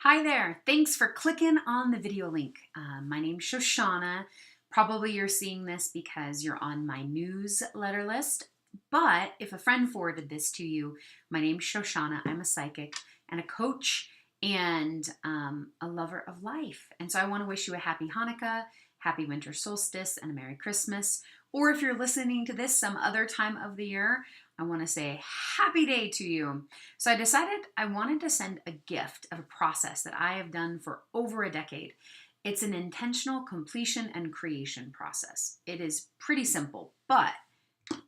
Hi there, thanks for clicking on the video link. My name's Shoshanna. Probably you're seeing this because you're on my newsletter list, but if a friend forwarded this to you, my name's Shoshanna. I'm a psychic and a coach and a lover of life. And so I want to wish you a happy Hanukkah, happy winter solstice, and a Merry Christmas. Or if you're listening to this some other time of the year, I want to say happy day to you. So I decided I wanted to send a gift of a process that I have done for over a decade. It's an intentional completion and creation process. It is pretty simple, but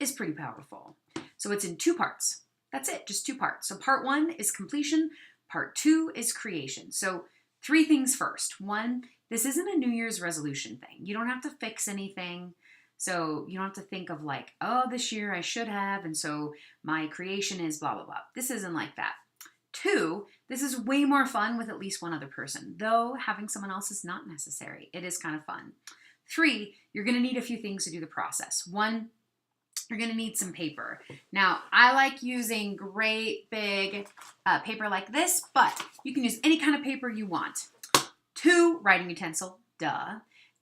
it's pretty powerful. So it's in two parts. That's it, just two parts. So part one is completion, part two is creation. So three things first. One, this isn't a New Year's resolution thing. You don't have to fix anything. So you don't have to think of like, oh, this year I should have, and so my creation is blah, blah, blah. This isn't like that. Two, this is way more fun with at least one other person, though having someone else is not necessary. It is kind of fun. Three, you're going to need a few things to do the process. One, you're going to need some paper. Now, I like using great big paper like this, but you can use any kind of paper you want. Two, writing utensil, duh.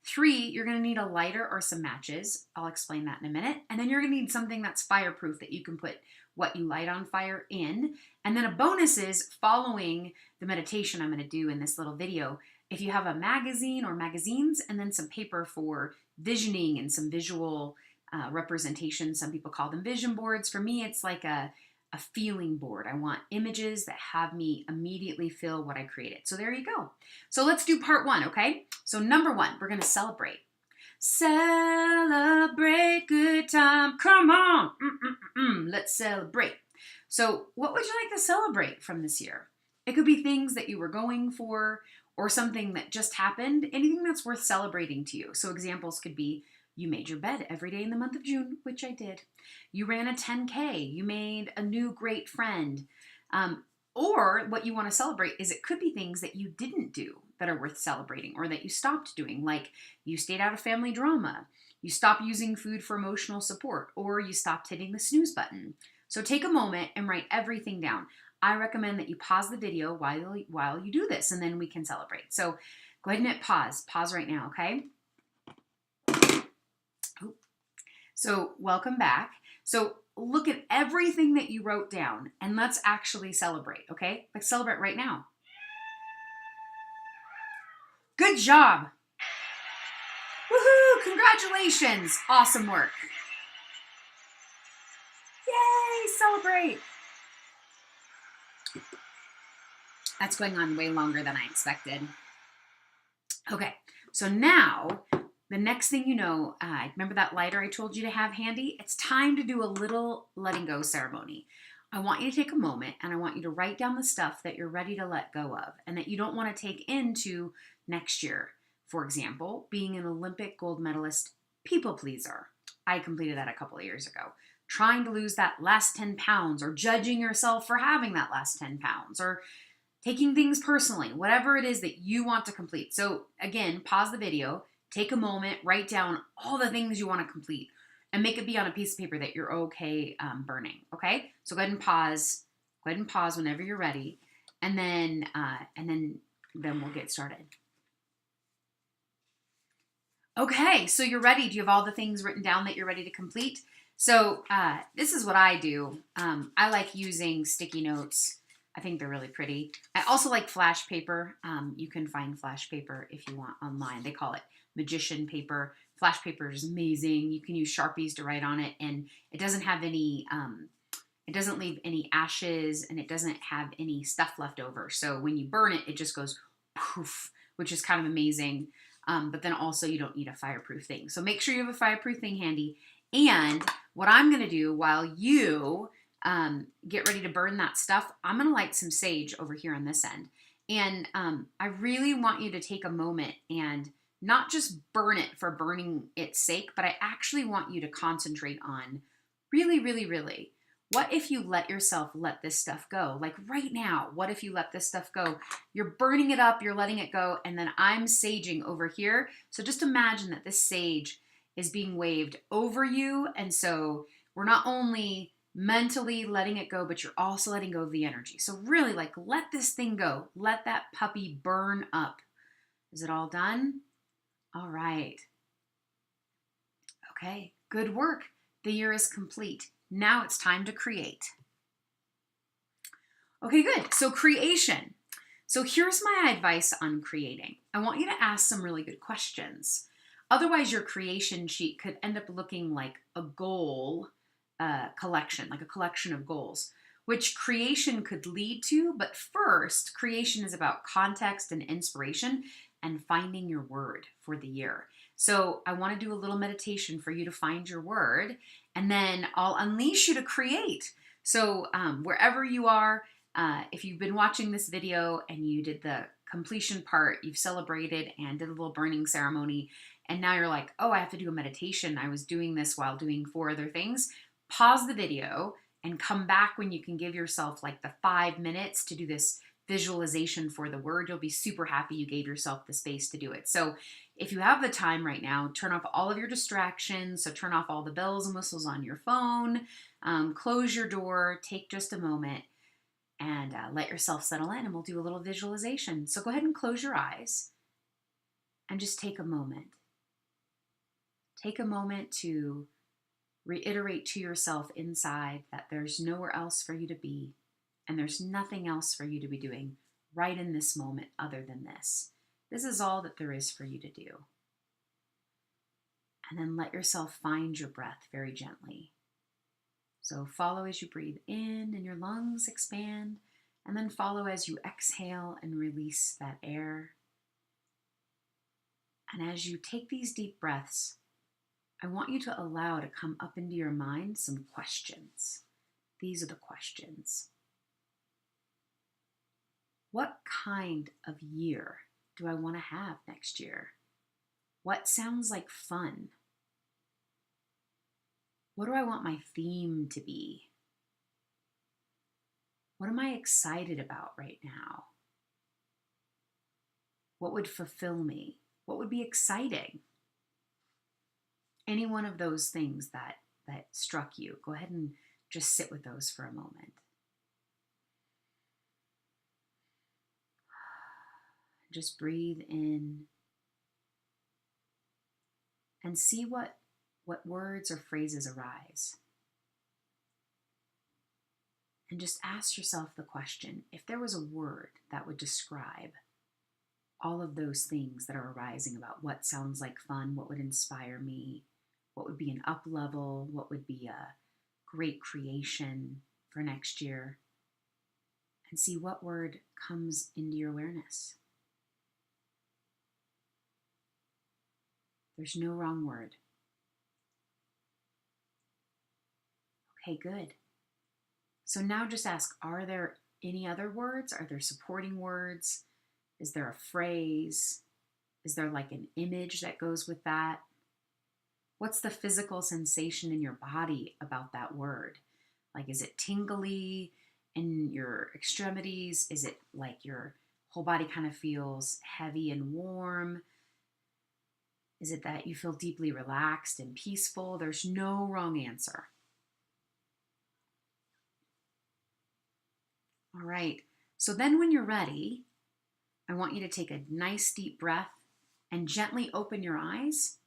Three, you're going to need a lighter or some matches. I'll explain that in a minute. And then you're going to need something that's fireproof that you can put what you light on fire in. And then a bonus is following the meditation I'm going to do in this little video. If you have a magazine or magazines and then some paper for visioning and some visual representation, some people call them vision boards. For me, it's like a feeling board. I want images that have me immediately feel what I created. So there you go. So let's do part one, okay? So number one, we're going to celebrate. Celebrate good time. Come on. Let's celebrate. So what would you like to celebrate from this year? It could be things that you were going for or something that just happened, anything that's worth celebrating to you. So examples could be you made your bed every day in the month of June, which I did. You ran a 10K. You made a new great friend. Or what you want to celebrate is it could be things that you didn't do that are worth celebrating or that you stopped doing, like you stayed out of family drama, you stopped using food for emotional support, or you stopped hitting the snooze button. So take a moment and write everything down. I recommend that you pause the video while you do this, and then we can celebrate. So go ahead and hit pause. Pause right now, okay? So welcome back. So look at everything that you wrote down and let's actually celebrate, okay? Let's celebrate right now. Good job. Woohoo, congratulations. Awesome work. Yay, celebrate. That's going on way longer than I expected. Okay, so now the next thing you know, remember that lighter I told you to have handy? It's time to do a little letting go ceremony. I want you to take a moment and I want you to write down the stuff that you're ready to let go of and that you don't want to take into next year. For example, being an Olympic gold medalist people pleaser. I completed that a couple of years ago. Trying to lose that last 10 pounds or judging yourself for having that last 10 pounds or taking things personally, whatever it is that you want to complete. So again, pause the video. Take a moment, write down all the things you want to complete and make it be on a piece of paper that you're okay burning, okay? So go ahead and pause. Go ahead and pause whenever you're ready. And then we'll get started. Okay, so you're ready. Do you have all the things written down that you're ready to complete? So this is what I do. I like using sticky notes. I think they're really pretty. I also like flash paper. You can find flash paper if you want online. They call it magician paper. Flash paper is amazing. You can use Sharpies to write on it, and it doesn't have any, it doesn't leave any ashes, and it doesn't have any stuff left over. So when you burn it, it just goes poof, which is kind of amazing. But then also you don't need a fireproof thing. So make sure you have a fireproof thing handy. And what I'm going to do while you get ready to burn that stuff, I'm going to light some sage over here on this end. And I really want you to take a moment and not just burn it for burning its sake, but I actually want you to concentrate on really, really, really, what if you let yourself let this stuff go? Like right now, what if you let this stuff go? You're burning it up, you're letting it go, and then I'm saging over here. So just imagine that this sage is being waved over you. And so we're not only mentally letting it go, but you're also letting go of the energy. So really like let this thing go. Let that puppy burn up. Is it all done? All right. Okay, good work. The year is complete. Now it's time to create. Okay, good. So creation. So here's my advice on creating. I want you to ask some really good questions. Otherwise, your creation sheet could end up looking like a goal collection, like a collection of goals, which creation could lead to. But first, creation is about context and inspiration and finding your word for the year. So I want to do a little meditation for you to find your word, and then I'll unleash you to create. So wherever you are, if you've been watching this video and you did the completion part, you've celebrated and did a little burning ceremony, and now you're like, oh, I have to do a meditation. I was doing this while doing 4 other things. Pause the video and come back when you can give yourself like the 5 minutes to do this visualization for the word. You'll be super happy you gave yourself the space to do it. So if you have the time right now, turn off all of your distractions. So turn off all the bells and whistles on your phone, close your door, take just a moment, and let yourself settle in, and we'll do a little visualization. So go ahead and close your eyes and just take a moment. Take a moment to reiterate to yourself inside that there's nowhere else for you to be, and there's nothing else for you to be doing right in this moment other than this. This is all that there is for you to do. And then let yourself find your breath very gently. So follow as you breathe in and your lungs expand, and then follow as you exhale and release that air. And as you take these deep breaths, I want you to allow to come up into your mind some questions. These are the questions. What kind of year do I want to have next year? What sounds like fun? What do I want my theme to be? What am I excited about right now? What would fulfill me? What would be exciting? Any one of those things that struck you, go ahead and just sit with those for a moment. Just breathe in and see what words or phrases arise. And just ask yourself the question, if there was a word that would describe all of those things that are arising about what sounds like fun, what would inspire me, what would be an up level, what would be a great creation for next year, and see what word comes into your awareness. There's no wrong word. Okay, good. So now just ask, are there any other words? Are there supporting words? Is there a phrase? Is there like an image that goes with that? What's the physical sensation in your body about that word? Like, is it tingly in your extremities? Is it like your whole body kind of feels heavy and warm? Is it that you feel deeply relaxed and peaceful? There's no wrong answer. All right, so then when you're ready, I want you to take a nice deep breath and gently open your eyes,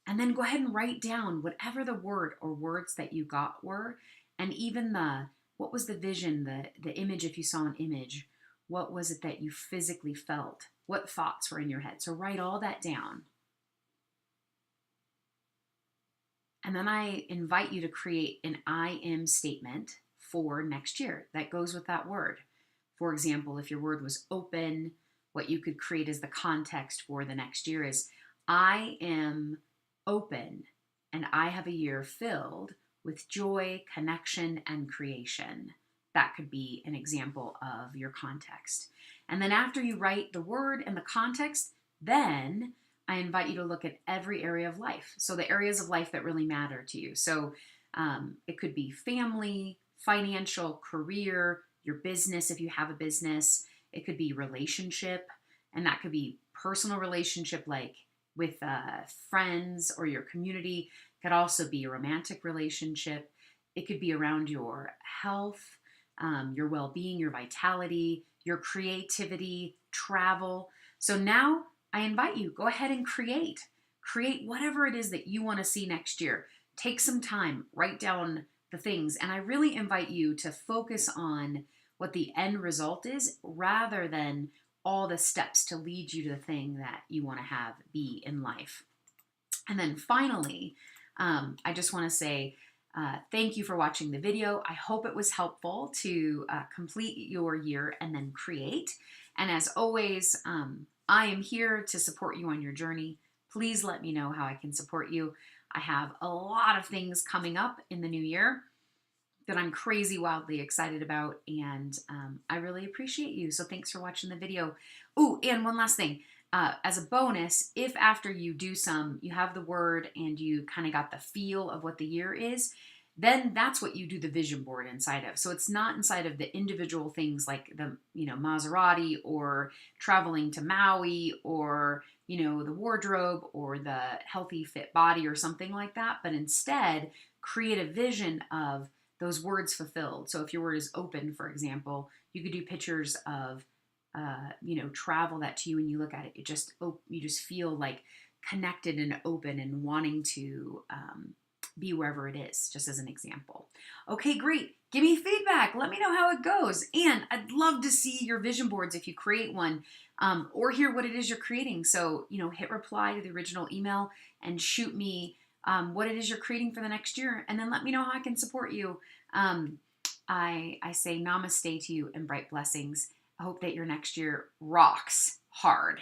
and then go ahead and write down whatever the word or words that you got were, and even what was the vision, the image, if you saw an image, what was it that you physically felt? What thoughts were in your head? So write all that down. And then I invite you to create an I am statement for next year that goes with that word. For example, if your word was open, what you could create as the context for the next year is, I am open and I have a year filled with joy, connection, and creation. That could be an example of your context. And then after you write the word and the context, then I invite you to look at every area of life. So the areas of life that really matter to you. So it could be family, financial, career, your business if you have a business. It could be relationship, and that could be personal relationship like with friends or your community. It could also be a romantic relationship. It could be around your health, your well-being, your vitality, your creativity, travel. So now I invite you, go ahead and create. Create whatever it is that you want to see next year. Take some time, write down the things. And I really invite you to focus on what the end result is rather than all the steps to lead you to the thing that you want to have be in life. And then finally, I just want to say thank you for watching the video. I hope it was helpful to complete your year and then create. And as always, I am here to support you on your journey. Please let me know how I can support you. I have a lot of things coming up in the new year that I'm crazy wildly excited about, and I really appreciate you. So thanks for watching the video. Oh, and one last thing. As a bonus, if after you do some, you have the word and you kind of got the feel of what the year is, then that's what you do the vision board inside of. So it's not inside of the individual things like the, Maserati or traveling to Maui or, the wardrobe or the healthy fit body or something like that, but instead create a vision of those words fulfilled. So if your word is open, for example, you could do pictures of travel that to you, and you look at it, you just feel like connected and open and wanting to be wherever it is, just as an example. Okay, great. Give me feedback. Let me know how it goes. And I'd love to see your vision boards if you create one, or hear what it is you're creating. So, hit reply to the original email and shoot me what it is you're creating for the next year, and then let me know how I can support you. I say namaste to you and bright blessings. I hope that your next year rocks hard.